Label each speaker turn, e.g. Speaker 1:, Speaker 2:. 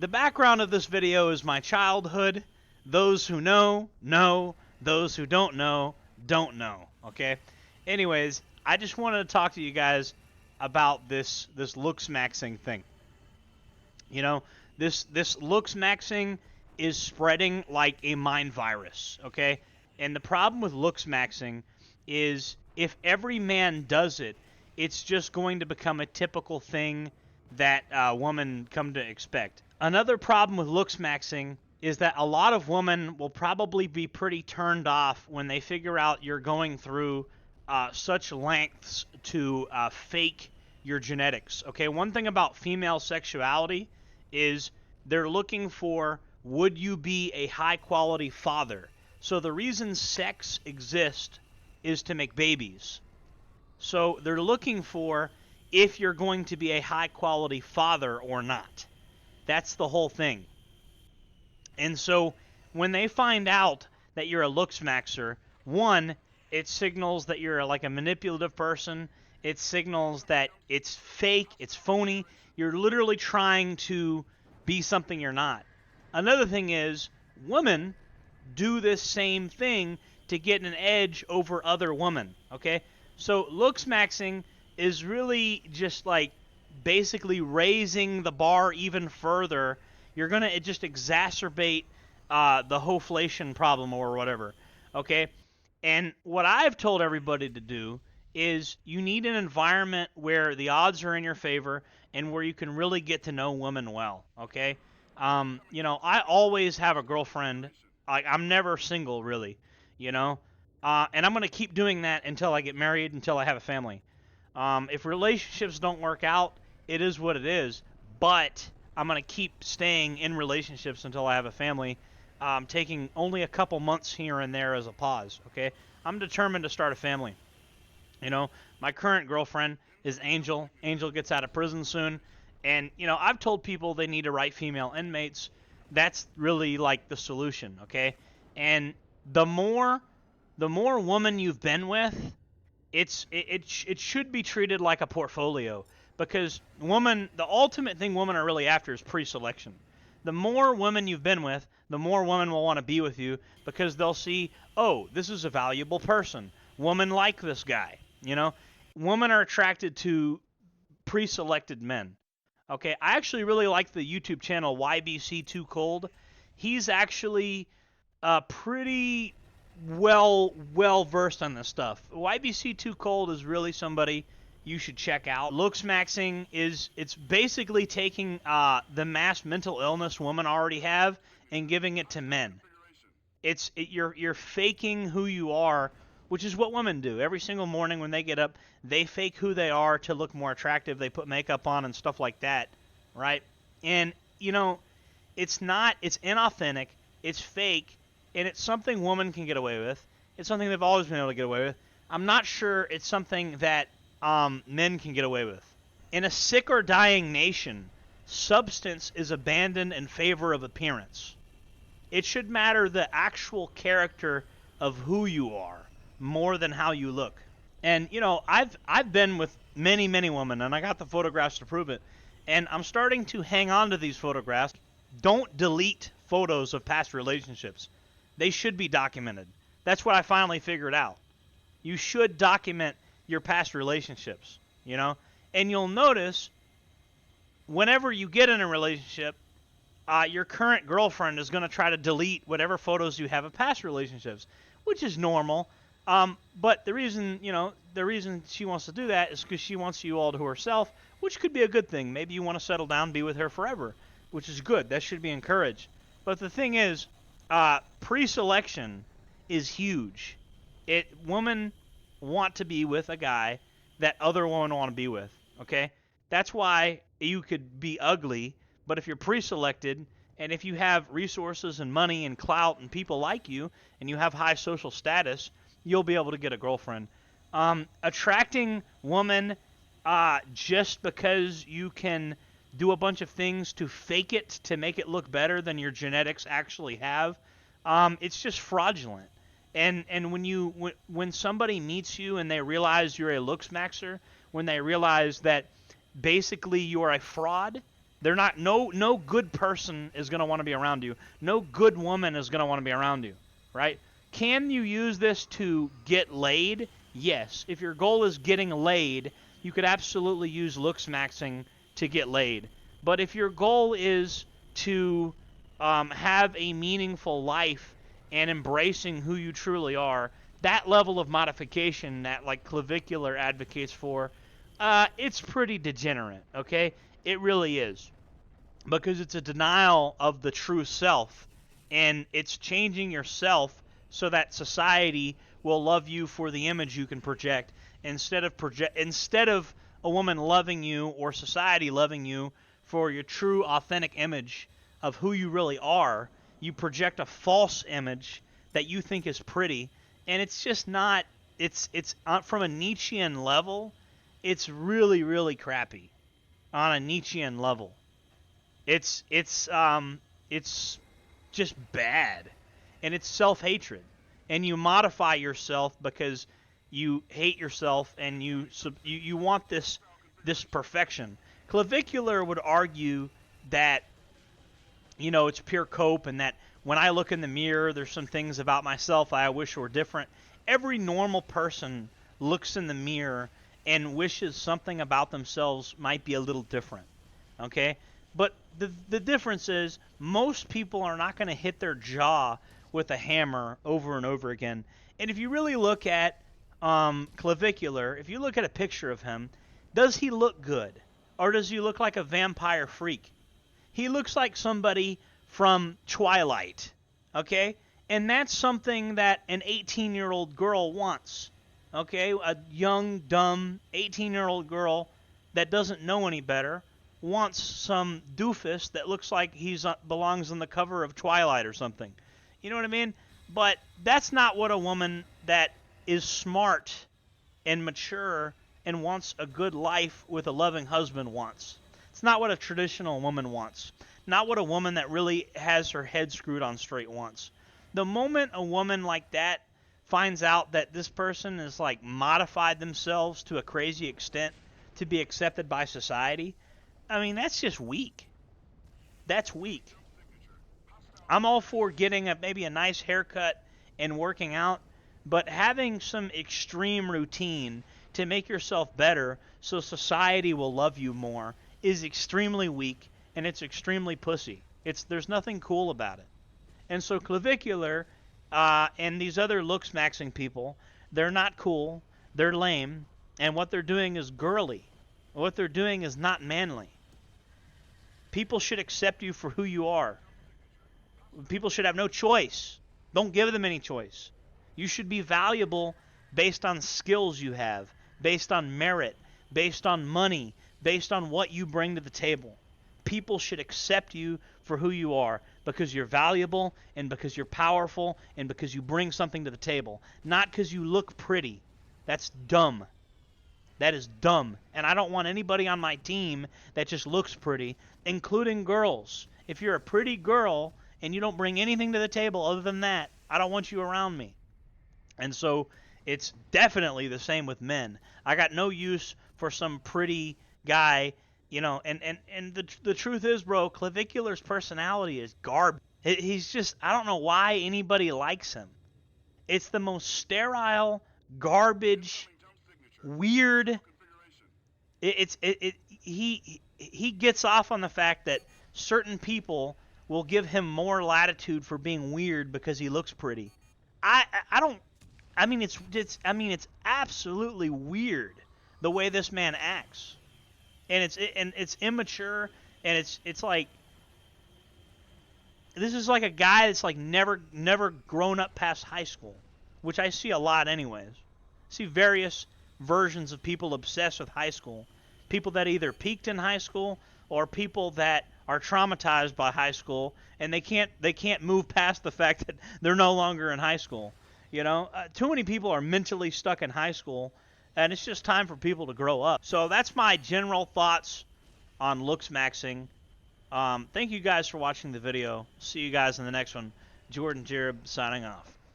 Speaker 1: The background of this video is my childhood. Those who know, know. Those who don't know, okay? Anyways, I just wanted to talk to you guys about this Looksmaxxing thing. You know, this Looksmaxxing is spreading like a mind virus, okay? And the problem with Looksmaxxing is if every man does it, it's just going to become a typical thing that women come to expect. Another problem with Looksmaxxing is that a lot of women will probably be pretty turned off when they figure out you're going through such lengths to fake your genetics. Okay, one thing about female sexuality is they're looking for, would you be a high quality father? So the reason sex exists is to make babies. So they're looking for if you're going to be a high quality father or not. That's the whole thing. And so when they find out that you're a Looksmaxxer, one, it signals that you're like a manipulative person. It signals that it's fake, it's phony. You're literally trying to be something you're not. Another thing is, women do this same thing to get an edge over other women, okay? So Looksmaxxing is really just like basically raising the bar even further. You're going to just exacerbate the hoflation problem or whatever, okay? And what I've told everybody to do is you need an environment where the odds are in your favor and where you can really get to know women well, okay? I always have a girlfriend. I'm never single, really, and I'm going to keep doing that until I get married, until I have a family. If relationships don't work out, it is what it is, but I'm going to keep staying in relationships until I have a family, taking only a couple months here and there as a pause, okay? I'm determined to start a family. My current girlfriend is Angel. Angel gets out of prison soon, and, I've told people they need to write female inmates. That's really like the solution, okay? And the more woman you've been with, it should be treated like a portfolio, because the ultimate thing women are really after is pre-selection. The more women you've been with, the more women will want to be with you, because they'll see, oh, this is a valuable person. Women like this guy, Women are attracted to pre-selected men. Okay, I actually really like the YouTube channel YBC Too Cold. He's actually pretty well versed on this stuff. YBC Too Cold is really somebody you should check out. Looksmaxxing it's basically taking the mass mental illness women already have and giving it to men. You're faking who you are, which is what women do. Every single morning when they get up, they fake who they are to look more attractive. They put makeup on and stuff like that, right? And it's inauthentic, it's fake, and it's something women can get away with. It's something they've always been able to get away with. I'm not sure it's something that men can get away with. In a sick or dying nation, substance is abandoned in favor of appearance. It should matter the actual character of who you are more than how you look. And I've been with many women, and I got the photographs to prove it. And I'm starting to hang on to these photographs. Don't delete photos of past relationships. They should be documented. That's what I finally figured out. You should document your past relationships, And you'll notice whenever you get in a relationship, your current girlfriend is going to try to delete whatever photos you have of past relationships, which is normal. But the reason she wants to do that is because she wants you all to herself, which could be a good thing. Maybe you want to settle down, be with her forever, which is good. That should be encouraged. But the thing is, pre-selection is huge. Women want to be with a guy that other women want to be with, okay? That's why you could be ugly, but if you're pre-selected and if you have resources and money and clout and people like you and you have high social status, you'll be able to get a girlfriend. Attracting women just because you can do a bunch of things to fake it to make it look better than your genetics actually have, it's just fraudulent. And when somebody meets you and they realize you're a Looksmaxxer, when they realize that basically you're a fraud, They're not, no good person is going to want to be around you. No good woman is going to want to be around you, right? Can you use this to get laid? Yes. If your goal is getting laid, you could absolutely use Looksmaxxing to get laid. But if your goal is to have a meaningful life and embracing who you truly are, that level of modification that like Clavicular advocates for, it's pretty degenerate, okay? It really is. Because it's a denial of the true self, and it's changing yourself so that society will love you for the image you can project instead of a woman loving you or society loving you for your true authentic image of who you really are. You project a false image that you think is pretty, and it's just not. It's from a Nietzschean level. It's really, really crappy on a Nietzschean level. It's just bad, and it's self-hatred, and you modify yourself because you hate yourself and you want this perfection. Clavicular would argue that it's pure cope, and that when I look in the mirror, there's some things about myself I wish were different. Every normal person looks in the mirror and wishes something about themselves might be a little different. Okay? But the difference is most people are not going to hit their jaw with a hammer over and over again. And if you really look at Clavicular, if you look at a picture of him, does he look good? Or does he look like a vampire freak? He looks like somebody from Twilight, okay? And that's something that an 18-year-old girl wants, okay? A young, dumb 18-year-old girl that doesn't know any better wants some doofus that looks like he's belongs on the cover of Twilight or something. You know what I mean? But that's not what a woman that is smart and mature and wants a good life with a loving husband wants. It's not what a traditional woman wants. Not what a woman that really has her head screwed on straight wants. The moment a woman like that finds out that this person is like modified themselves to a crazy extent to be accepted by society, I mean, that's just weak. That's weak. I'm all for getting maybe a nice haircut and working out, but having some extreme routine to make yourself better so society will love you more is extremely weak, and it's extremely pussy. There's nothing cool about it. And so Clavicular and these other Looksmaxxing people, they're not cool, they're lame, and what they're doing is girly. What they're doing is not manly. People should accept you for who you are. People should have no choice. Don't give them any choice. You should be valuable based on skills you have, based on merit, based on money, based on what you bring to the table. People should accept you for who you are because you're valuable and because you're powerful and because you bring something to the table, not because you look pretty. That's dumb. That is dumb. And I don't want anybody on my team that just looks pretty, including girls. If you're a pretty girl and you don't bring anything to the table other than that, I don't want you around me. And so it's definitely the same with men. I got no use for some pretty guy, and the truth is, bro, Clavicular's personality is garbage. He's just, I don't know why anybody likes him. It's the most sterile, garbage, weird. He gets off on the fact that certain people will give him more latitude for being weird because he looks pretty. It's absolutely weird the way this man acts, and it's immature, and it's like this is like a guy that's like never grown up past high school, which I see a lot anyways. I see various versions of people obsessed with high school, people that either peaked in high school or people that are traumatized by high school and they can't move past the fact that they're no longer in high school. Too many people are mentally stuck in high school, and it's just time for people to grow up. So that's my general thoughts on Looksmaxxing. Thank you guys for watching the video. See you guys in the next one. Jordan Jareb signing off.